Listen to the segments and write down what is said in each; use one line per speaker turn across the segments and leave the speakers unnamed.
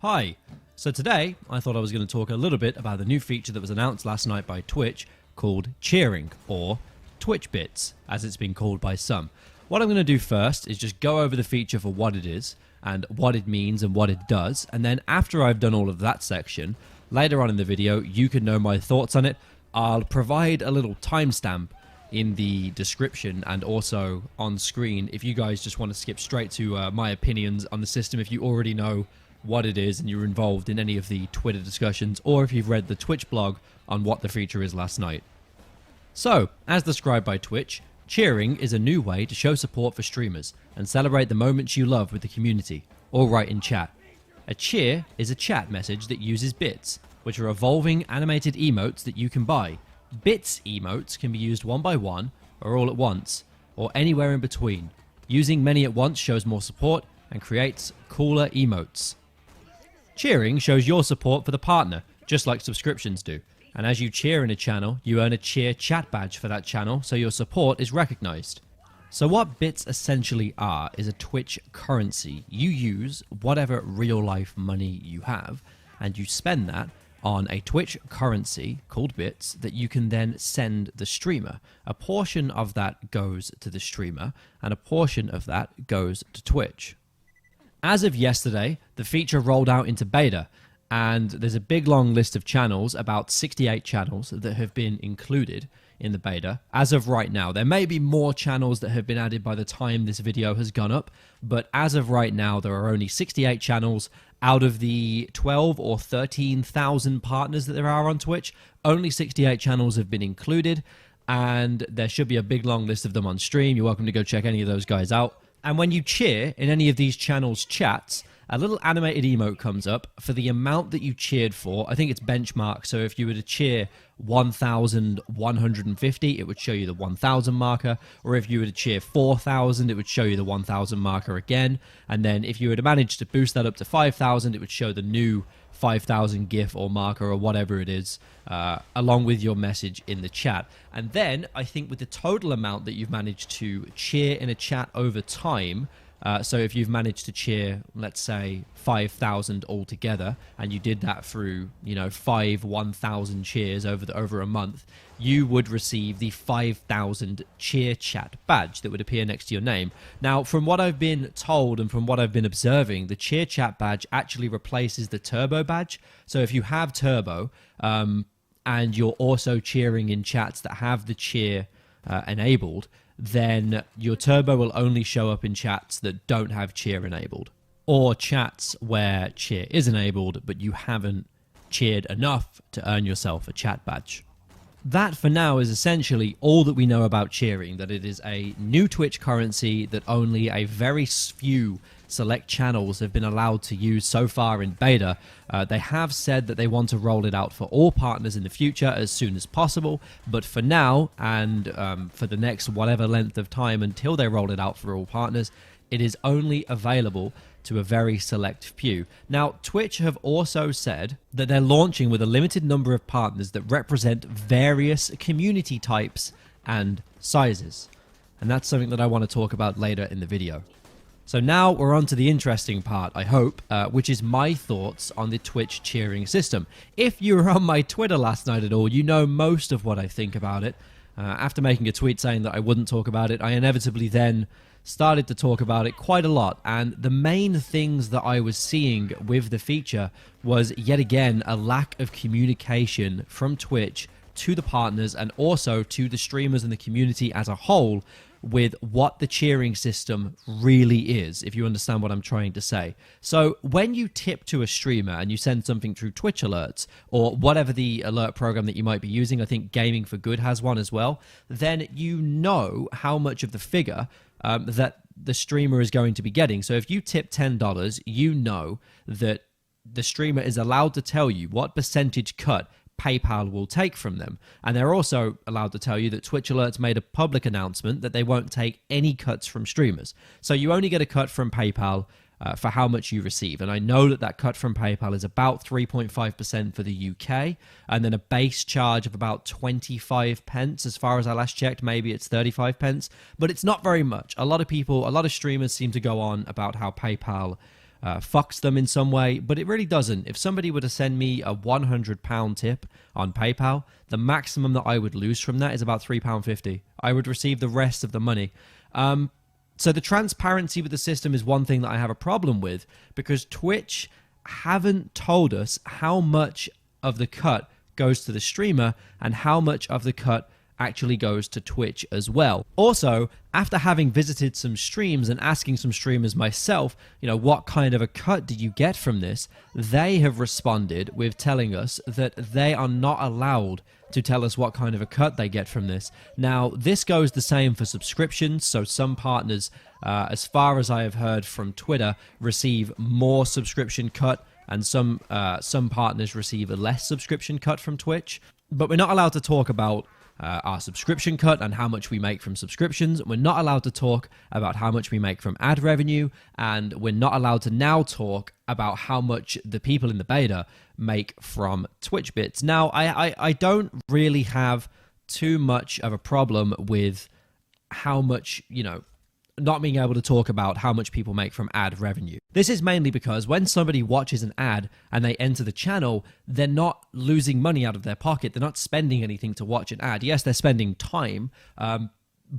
Hi. So today, I thought I was going to talk a little bit about the new feature that was announced last night by Twitch called cheering, or Twitch Bits, as it's been called by some. What I'm going to do first is just go over the feature for what it is, and what it means and what it does, and then after I've done all of that section, later on in the video, you can know my thoughts on it. I'll provide a little timestamp in the description and also on screen if you guys just want to skip straight to my opinions on the system if you already know what it is and you're involved in any of the Twitter discussions, or if you've read the Twitch blog on what the feature is last night. So, as described by Twitch, cheering is a new way to show support for streamers and celebrate the moments you love with the community, or write in chat. A cheer is a chat message that uses bits, which are evolving animated emotes that you can buy. Bits emotes can be used one by one, or all at once, or anywhere in between. Using many at once shows more support and creates cooler emotes. Cheering shows your support for the partner, just like subscriptions do. And as you cheer in a channel, you earn a cheer chat badge for that channel, so your support is recognized. So what bits essentially are is a Twitch currency. You use whatever real life money you have, and you spend that on a Twitch currency called bits that you can then send the streamer. A portion of that goes to the streamer, and a portion of that goes to Twitch. As of yesterday, the feature rolled out into beta, and there's a big long list of channels, about 68 channels, that have been included in the beta. As of right now, there may be more channels that have been added by the time this video has gone up, but as of right now, there are only 68 channels out of the 12 or 13,000 partners that there are on Twitch. Only 68 channels have been included, and there should be a big long list of them on stream. You're welcome to go check any of those guys out. And when you cheer in any of these channels' chats, a little animated emote comes up for the amount that you cheered for. I think it's benchmark, so if you were to cheer 1,150, it would show you the 1,000 marker, or if you were to cheer 4,000, it would show you the 1,000 marker again, and then if you were to manage to boost that up to 5,000, it would show the new 5,000 GIF or marker or whatever it is, along with your message in the chat. And then I think with the total amount that you've managed to cheer in a chat over time, so if you've managed to cheer, let's say 5,000 altogether, and you did that through, 1,000 cheers over a month, you would receive the 5,000 cheer chat badge that would appear next to your name. Now, from what I've been told and from what I've been observing, the cheer chat badge actually replaces the turbo badge. So if you have turbo, and you're also cheering in chats that have the cheer enabled, then your turbo will only show up in chats that don't have cheer enabled, or chats where cheer is enabled but you haven't cheered enough to earn yourself a chat badge. That for now is essentially all that we know about cheering, that it is a new Twitch currency that only a very few select channels have been allowed to use so far in beta. They have said that they want to roll it out for all partners in the future as soon as possible, but for now, and for the next whatever length of time until they roll it out for all partners, it is only available to a very select few. Now, Twitch have also said that they're launching with a limited number of partners that represent various community types and sizes. And that's something that I want to talk about later in the video. So now we're on to the interesting part, I hope, which is my thoughts on the Twitch cheering system. If you were on my Twitter last night at all, you know most of what I think about it. After making a tweet saying that I wouldn't talk about it, I inevitably then started to talk about it quite a lot, and the main things that I was seeing with the feature was, yet again, a lack of communication from Twitch to the partners and also to the streamers and the community as a whole with what the cheering system really is, if you understand what I'm trying to say. So when you tip to a streamer and you send something through Twitch alerts or whatever the alert program that you might be using, I think Gaming for Good has one as well, then you know how much of the figure that the streamer is going to be getting. So if you tip $10, you know that the streamer is allowed to tell you what percentage cut PayPal will take from them. And they're also allowed to tell you that Twitch Alerts made a public announcement that they won't take any cuts from streamers. So you only get a cut from PayPal for how much you receive. And I know that that cut from PayPal is about 3.5% for the UK, and then a base charge of about 25 pence. As far as I last checked, maybe it's 35 pence, but it's not very much. A lot of people, a lot of streamers seem to go on about how PayPal fucks them in some way, but it really doesn't. If somebody were to send me a £100 tip on PayPal, the maximum that I would lose from that is about £3.50. I would receive the rest of the money. So the transparency with the system is one thing that I have a problem with, because Twitch haven't told us how much of the cut goes to the streamer and how much of the cut actually goes to Twitch as well. Also, after having visited some streams and asking some streamers myself, what kind of a cut do you get from this? They have responded with telling us that they are not allowed to tell us what kind of a cut they get from this. Now, this goes the same for subscriptions. So some partners, as far as I have heard from Twitter, receive more subscription cut, and some partners receive a less subscription cut from Twitch. But we're not allowed to talk about our subscription cut and how much we make from subscriptions. We're not allowed to talk about how much we make from ad revenue, and we're not allowed to now talk about how much the people in the beta make from Twitch bits. Now, I don't really have too much of a problem with how much, not being able to talk about how much people make from ad revenue. This is mainly because when somebody watches an ad and they enter the channel, they're not losing money out of their pocket. They're not spending anything to watch an ad. Yes, they're spending time,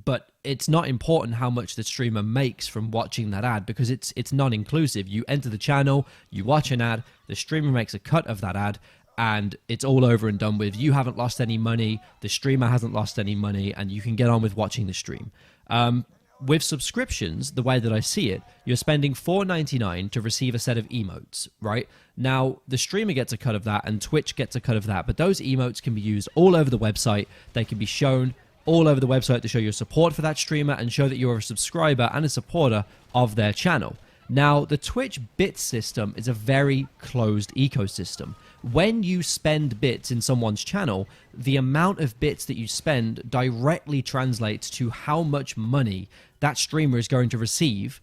but it's not important how much the streamer makes from watching that ad, because it's non-inclusive. You enter the channel, you watch an ad, the streamer makes a cut of that ad, and it's all over and done with. You haven't lost any money, the streamer hasn't lost any money, and you can get on with watching the stream. With subscriptions, the way that I see it, you're spending $4.99 to receive a set of emotes, right? Now, the streamer gets a cut of that and Twitch gets a cut of that, but those emotes can be used all over the website. They can be shown all over the website to show your support for that streamer and show that you're a subscriber and a supporter of their channel. Now, the Twitch bit system is a very closed ecosystem. When you spend bits in someone's channel, the amount of bits that you spend directly translates to how much money that streamer is going to receive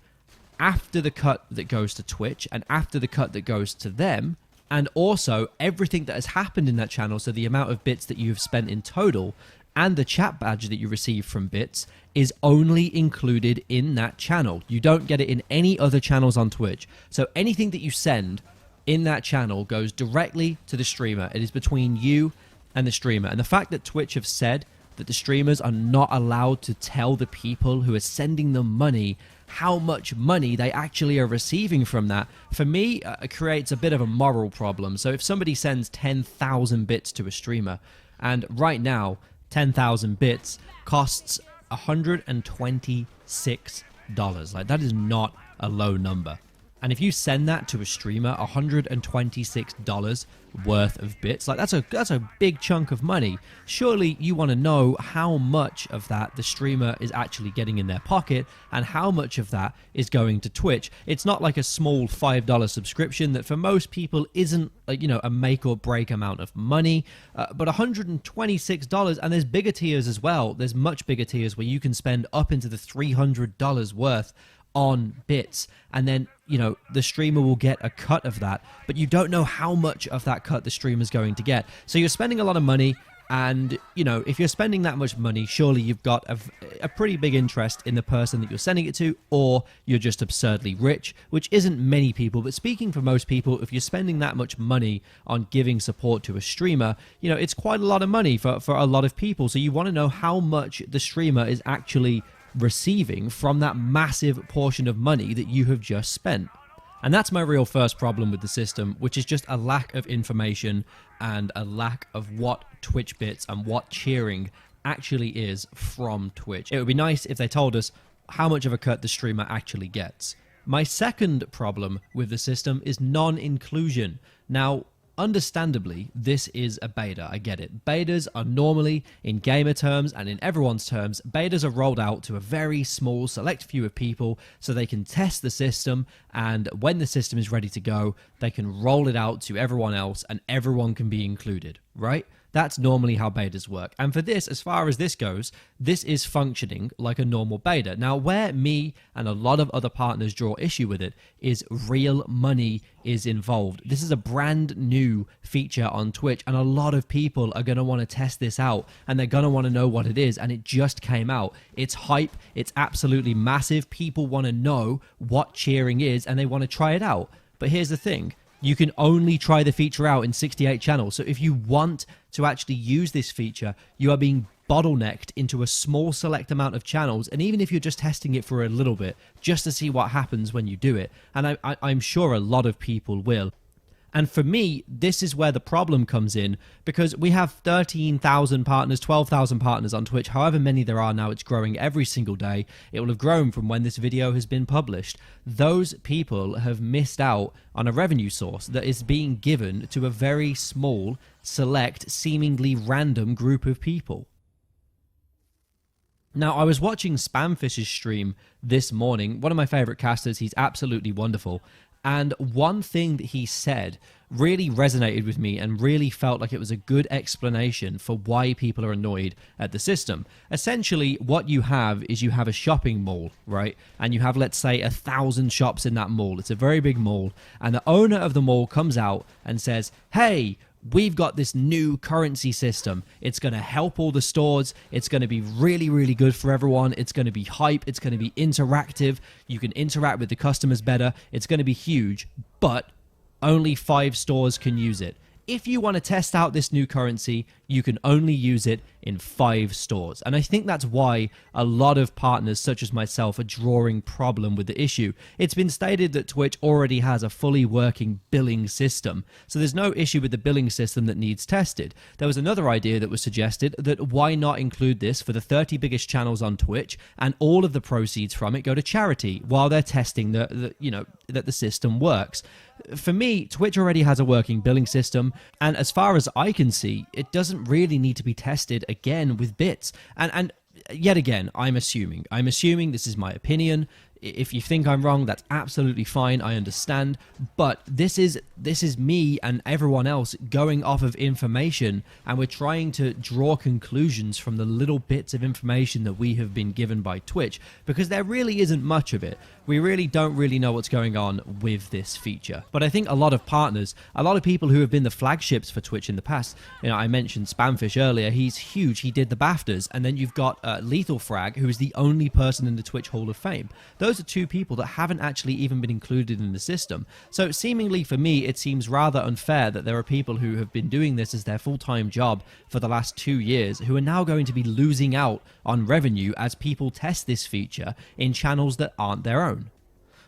after the cut that goes to Twitch and after the cut that goes to them, and also everything that has happened in that channel. So the amount of bits that you have spent in total and the chat badge that you receive from bits is only included in that channel. You don't get it in any other channels on Twitch. So anything that you send in that channel goes directly to the streamer. It is between you and the streamer. And the fact that Twitch have said that the streamers are not allowed to tell the people who are sending them money how much money they actually are receiving from that, for me, creates a bit of a moral problem. So if somebody sends 10,000 bits to a streamer, and right now 10,000 bits costs $126. Like, that is not a low number. And if you send that to a streamer, $126 worth of bits, like that's a big chunk of money. Surely you want to know how much of that the streamer is actually getting in their pocket and how much of that is going to Twitch. It's not like a small $5 subscription that for most people isn't a make or break amount of money, but $126, and there's bigger tiers as well. There's much bigger tiers where you can spend up into the $300 worth on bits, and then the streamer will get a cut of that, but you don't know how much of that cut the streamer's going to get. So you're spending a lot of money, and if you're spending that much money, surely you've got a pretty big interest in the person that you're sending it to, or you're just absurdly rich, which isn't many people. But speaking for most people, if you're spending that much money on giving support to a streamer, it's quite a lot of money for a lot of people. So you want to know how much the streamer is actually receiving from that massive portion of money that you have just spent. And that's my real first problem with the system, which is just a lack of information and a lack of what Twitch bits and what cheering actually is from Twitch. It would be nice if they told us how much of a cut the streamer actually gets. My second problem with the system is non-inclusion. Now, understandably, this is a beta. I get it. Betas are normally, in gamer terms and in everyone's terms, betas are rolled out to a very small, select few of people so they can test the system, and when the system is ready to go, they can roll it out to everyone else and everyone can be included, right? That's normally how betas work. And for this, as far as this goes, this is functioning like a normal beta. Now, where me and a lot of other partners draw issue with it is real money is involved. This is a brand new feature on Twitch, and a lot of people are going to want to test this out, and they're going to want to know what it is, and it just came out. It's hype. It's absolutely massive. People want to know what cheering is, and they want to try it out. But here's the thing. You can only try the feature out in 68 channels. So if you want to actually use this feature, you are being bottlenecked into a small select amount of channels. And even if you're just testing it for a little bit, just to see what happens when you do it. And I'm sure a lot of people will. And for me, this is where the problem comes in, because we have 13,000 partners, 12,000 partners on Twitch, however many there are now. It's growing every single day. It will have grown from when this video has been published. Those people have missed out on a revenue source that is being given to a very small, select, seemingly random group of people. Now, I was watching Spamfish's stream this morning, one of my favorite casters. He's absolutely wonderful. And one thing that he said really resonated with me and really felt like it was a good explanation for why people are annoyed at the system. Essentially, what you have is you have a shopping mall, right? And you have, let's say, 1,000 shops in that mall. It's a very big mall. And the owner of the mall comes out and says, hey, we've got this new currency system. It's going to help all the stores. It's going to be really, really good for everyone. It's going to be hype. It's going to be interactive. You can interact with the customers better. It's going to be huge, but only 5 stores can use it. If you want to test out this new currency, you can only use it in 5 stores. And I think that's why a lot of partners such as myself are drawing problem with the issue. It's been stated that Twitch already has a fully working billing system, so there's no issue with the billing system that needs tested. There was another idea that was suggested, that why not include this for the 30 biggest channels on Twitch, and all of the proceeds from it go to charity while they're testing that the system works. For me, Twitch already has a working billing system, and as far as I can see, it doesn't really need to be tested again with bits. And yet again, I'm assuming this is my opinion. If you think I'm wrong, that's absolutely fine. I understand. But this is me and everyone else going off of information, and we're trying to draw conclusions from the little bits of information that we have been given by Twitch, because there really isn't much of it. We really don't know what's going on with this feature. But I think a lot of partners, a lot of people who have been the flagships for Twitch in the past, I mentioned Spamfish earlier. He's huge. He did the BAFTAs. And then you've got Lethal Frag, who is the only person in the Twitch Hall of Fame. Those are 2 people that haven't actually even been included in the system. So seemingly for me, it seems rather unfair that there are people who have been doing this as their full-time job for the last 2 years who are now going to be losing out on revenue as people test this feature in channels that aren't their own.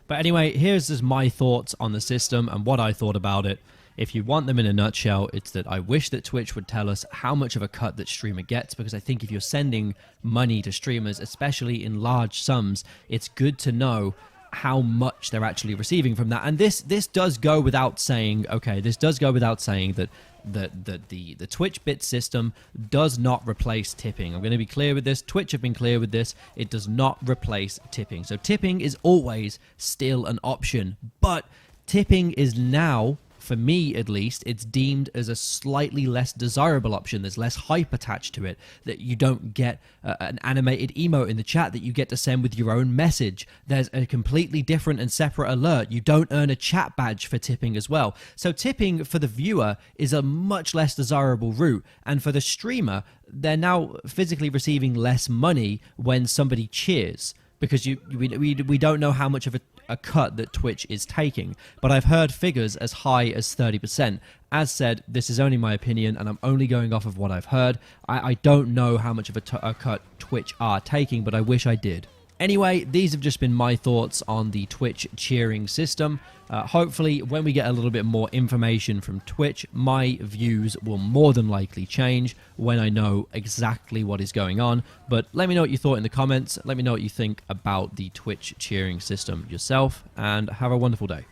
But anyway, here's just my thoughts on the system and what I thought about it. If you want them in a nutshell, it's that I wish that Twitch would tell us how much of a cut that streamer gets, because I think if you're sending money to streamers, especially in large sums, it's good to know how much they're actually receiving from that. And this does go without saying, okay, this does go without saying that the Twitch bit system does not replace tipping. I'm going to be clear with this. Twitch have been clear with this. It does not replace tipping. So tipping is always still an option, but tipping is now, for me at least, it's deemed as a slightly less desirable option. There's less hype attached to it, that you don't get an animated emote in the chat that you get to send with your own message. There's a completely different and separate alert. You don't earn a chat badge for tipping as well. So tipping for the viewer is a much less desirable route, and for the streamer, they're now physically receiving less money when somebody cheers, because we don't know how much of a cut that Twitch is taking. But I've heard figures as high as 30%. As said, this is only my opinion, and I'm only going off of what I've heard. I don't know how much of a cut Twitch are taking, but I wish I did. Anyway, these have just been my thoughts on the Twitch cheering system. Hopefully, when we get a little bit more information from Twitch, my views will more than likely change when I know exactly what is going on. But let me know what you thought in the comments. Let me know what you think about the Twitch cheering system yourself, and have a wonderful day.